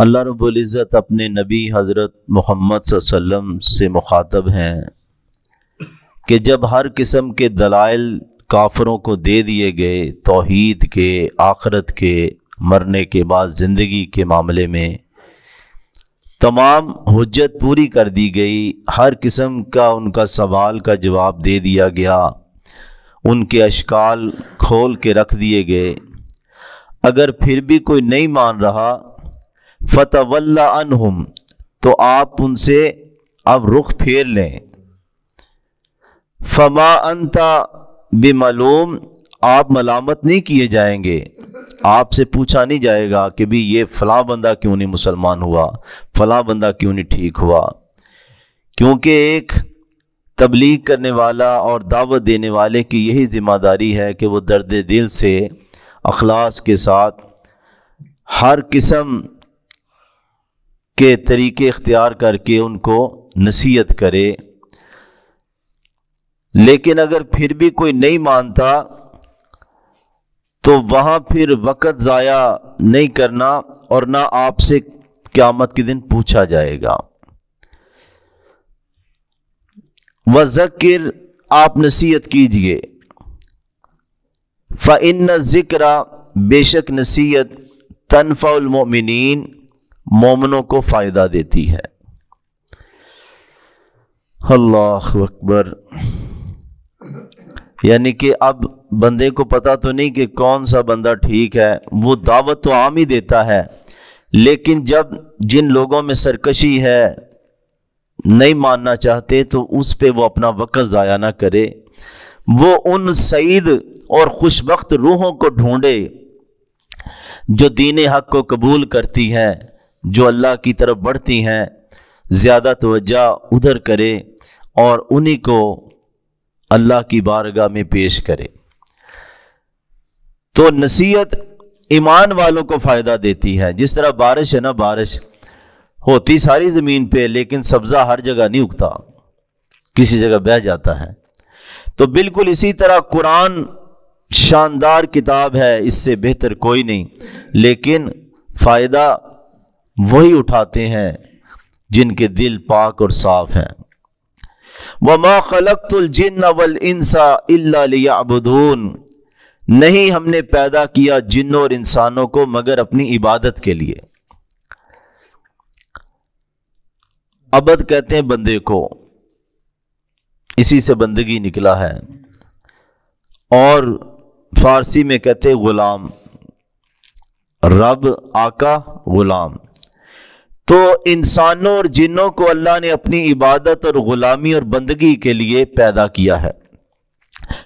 اللہ رب العزت اپنے نبی حضرت محمد صلی اللہ علیہ وسلم سے مخاطب ہیں کہ جب ہر قسم کے دلائل کافروں کو دے دیے گئے، توحید کے، آخرت کے، مرنے کے بعد زندگی کے معاملے میں تمام حجت پوری کر دی گئی، ہر قسم کا ان کا سوال کا جواب دے دیا گیا، ان کے اشکال کھول کے رکھ دیے گئے، اگر پھر بھی کوئی نہیں مان رہا فَتَوَلَّ عَنْهُمْ، تو آپ ان سے اب رخ پھیر لیں۔ فَمَا أَنْتَ بِمَلُومٍ، آپ ملامت نہیں کیے جائیں گے، آپ سے پوچھا نہیں جائے گا کہ بھی یہ فلاں بندہ کیوں نہیں مسلمان ہوا، فلاں بندہ کیوں نہیں ٹھیک ہوا، کیونکہ ایک تبلیغ کرنے والا اور دعوت دینے والے کی یہی ذمہ داری ہے کہ وہ درد دل سے اخلاص کے ساتھ ہر قسم کے طریقے اختیار کر کے ان کو نصیحت کرے، لیکن اگر پھر بھی کوئی نہیں مانتا تو وہاں پھر وقت ضائع نہیں کرنا اور نہ آپ سے قیامت کے دن پوچھا جائے گا۔ وَذَكِّرْ، آپ نصیحت کیجئے، فَإِنَّ الذِّكْرَ، بے شک نصیحت، تنفع المؤمنین، مومنوں کو فائدہ دیتی ہے۔ اللہ اکبر۔ یعنی کہ اب بندے کو پتہ تو نہیں کہ کون سا بندہ ٹھیک ہے، وہ دعوت تو عام ہی دیتا ہے، لیکن جب جن لوگوں میں سرکشی ہے، نہیں ماننا چاہتے، تو اس پہ وہ اپنا وقت ضائع نہ کرے، وہ ان سعید اور خوشبخت روحوں کو ڈھونڈے جو دین حق کو قبول کرتی ہیں، جو اللہ کی طرف بڑھتی ہیں، زیادہ توجہ ادھر کرے اور انہی کو اللہ کی بارگاہ میں پیش کرے۔ تو نصیحت ایمان والوں کو فائدہ دیتی ہے، جس طرح بارش ہے نا، بارش ہوتی ساری زمین پہ لیکن سبزہ ہر جگہ نہیں اگتا، کسی جگہ بہہ جاتا ہے، تو بالکل اسی طرح قرآن شاندار کتاب ہے، اس سے بہتر کوئی نہیں، لیکن فائدہ وہی اٹھاتے ہیں جن کے دل پاک اور صاف ہیں۔ وَمَا خَلَقْتُ الْجِنَّ وَالْإِنسَ إِلَّا لِيَعْبُدُونَ، نہیں ہم نے پیدا کیا جنوں اور انسانوں کو مگر اپنی عبادت کے لیے۔ عبد کہتے ہیں بندے کو، اسی سے بندگی نکلا ہے، اور فارسی میں کہتے ہیں غلام، رب، آقا، غلام۔ تو انسانوں اور جنوں کو اللہ نے اپنی عبادت اور غلامی اور بندگی کے لیے پیدا کیا ہے۔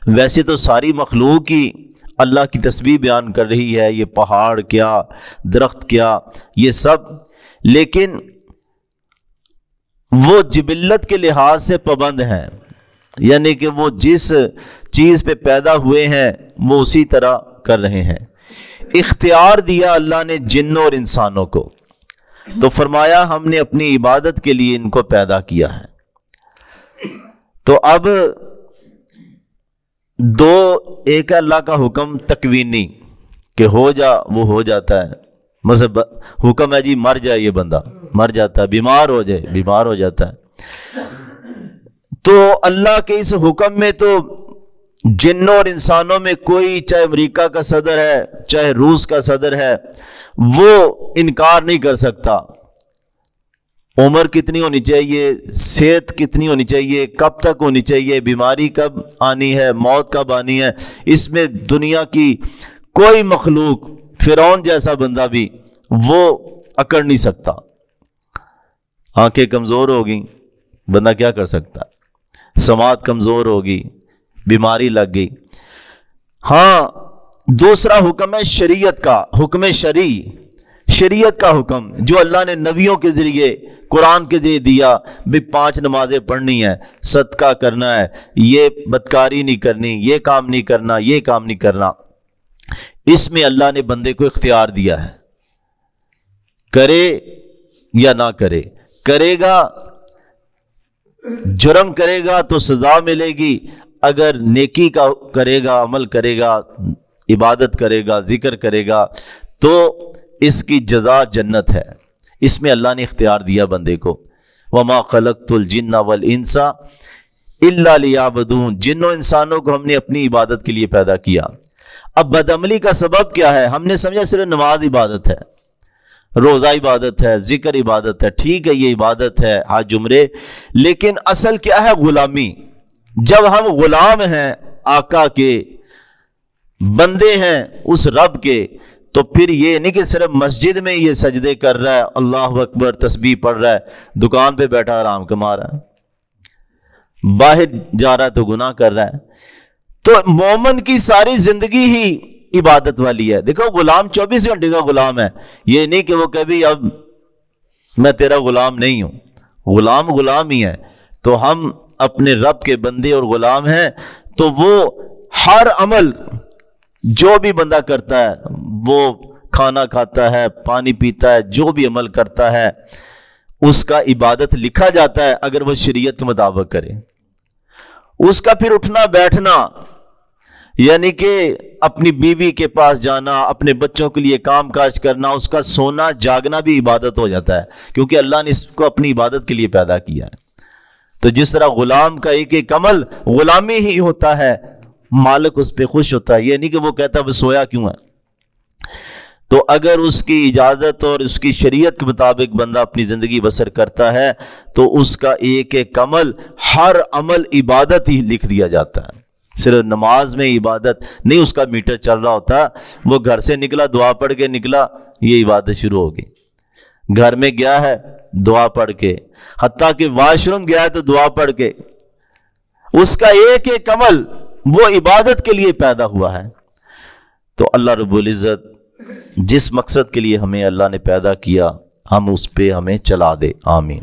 ویسے تو ساری مخلوق ہی اللہ کی تسبیح بیان کر رہی ہے، یہ پہاڑ کیا، درخت کیا، یہ سب، لیکن وہ جبلت کے لحاظ سے پابند ہیں، یعنی کہ وہ جس چیز پہ پیدا ہوئے ہیں وہ اسی طرح کر رہے ہیں۔ اختیار دیا اللہ نے جنوں اور انسانوں کو، تو فرمایا ہم نے اپنی عبادت کے لیے ان کو پیدا کیا ہے۔ تو اب دو، ایک اللہ کا حکم تکوینی کہ ہو جا، وہ ہو جاتا ہے، مطلب حکم ہے جی مر جائے یہ بندہ، مر جاتا ہے، بیمار ہو جائے، بیمار ہو جاتا ہے۔ تو اللہ کے اس حکم میں تو جنوں اور انسانوں میں کوئی، چاہے امریکہ کا صدر ہے، چاہے روس کا صدر ہے، وہ انکار نہیں کر سکتا۔ عمر کتنی ہونی چاہیے، صحت کتنی ہونی چاہیے، کب تک ہونی چاہیے، بیماری کب آنی ہے، موت کب آنی ہے، اس میں دنیا کی کوئی مخلوق، فرعون جیسا بندہ بھی وہ اکڑ نہیں سکتا۔ آنکھیں کمزور ہوگی، بندہ کیا کر سکتا، سماعت کمزور ہوگی، بیماری لگ گئی۔ ہاں، دوسرا حکم ہے شریعت کا، حکم شرعی، شریعت کا حکم جو اللہ نے نبیوں کے ذریعے، قرآن کے ذریعے دیا، بھی 5 نمازیں پڑھنی ہے، صدقہ کرنا ہے، یہ بدکاری نہیں کرنی، یہ کام نہیں کرنا، یہ کام نہیں کرنا۔ اس میں اللہ نے بندے کو اختیار دیا ہے، کرے یا نہ کرے، کرے گا جرم کرے گا تو سزا ملے گی، اگر نیکی کا کرے گا، عمل کرے گا، عبادت کرے گا، ذکر کرے گا، تو اس کی جزا جنت ہے۔ اس میں اللہ نے اختیار دیا بندے کو. وما خلقت الجن والانس الا لیعبدون. جنوں انسانوں کو ہم نے اپنی عبادت کے لیے پیدا کیا. اب بدعملی کا سبب کیا ہے؟ ہم نے سمجھا صرف نماز عبادت ہے، روزہ عبادت ہے، ذکر عبادت ہے. ٹھیک ہے یہ عبادت ہے، حج عمرے، لیکن اصل کیا ہے؟ غلامی. جب ہم غلام ہیں آقا کے، بندے ہیں اس رب کے، تو پھر یہ نہیں کہ صرف مسجد میں یہ سجدے کر رہا ہے، اللہ اکبر تسبیح پڑھ رہا ہے، دکان پہ بیٹھا آرام کما رہا ہے، باہر جا رہا ہے تو گناہ کر رہا ہے. تو مومن کی ساری زندگی ہی عبادت والی ہے. دیکھو غلام 24 گھنٹے کا غلام ہے، یہ نہیں کہ وہ کبھی اب میں تیرا غلام نہیں ہوں. غلام غلام ہی ہے. تو ہم اپنے رب کے بندے اور غلام ہیں. تو وہ ہر عمل جو بھی بندہ کرتا ہے، وہ کھانا کھاتا ہے، پانی پیتا ہے، جو بھی عمل کرتا ہے اس کا عبادت لکھا جاتا ہے اگر وہ شریعت کے مطابق کرے. اس کا پھر اٹھنا بیٹھنا، یعنی کہ اپنی بیوی کے پاس جانا، اپنے بچوں کے لیے کام کاج کرنا، اس کا سونا جاگنا بھی عبادت ہو جاتا ہے، کیونکہ اللہ نے اس کو اپنی عبادت کے لیے پیدا کیا ہے. تو جس طرح غلام کا ایک ایک عمل غلامی ہی ہوتا ہے، مالک اس پہ خوش ہوتا ہے. یہ نہیں کہ وہ کہتا ہے وہ سویا کیوں ہے. تو اگر اس کی اجازت اور اس کی شریعت کے مطابق بندہ اپنی زندگی بسر کرتا ہے تو اس کا ایک ایک عمل، ہر عمل عبادت ہی لکھ دیا جاتا ہے. صرف نماز میں عبادت نہیں، اس کا میٹر چل رہا ہوتا. وہ گھر سے نکلا، دعا پڑھ کے نکلا، یہ عبادت شروع ہو گئی. گھر میں گیا ہے دعا پڑھ کے، حتیٰ کہ واش روم گیا ہے تو دعا پڑھ کے. اس کا ایک ایک عمل وہ عبادت کے لیے پیدا ہوا ہے. تو اللہ رب العزت جس مقصد کے لیے ہمیں اللہ نے پیدا کیا، ہم اس پہ ہمیں چلا دے. آمین.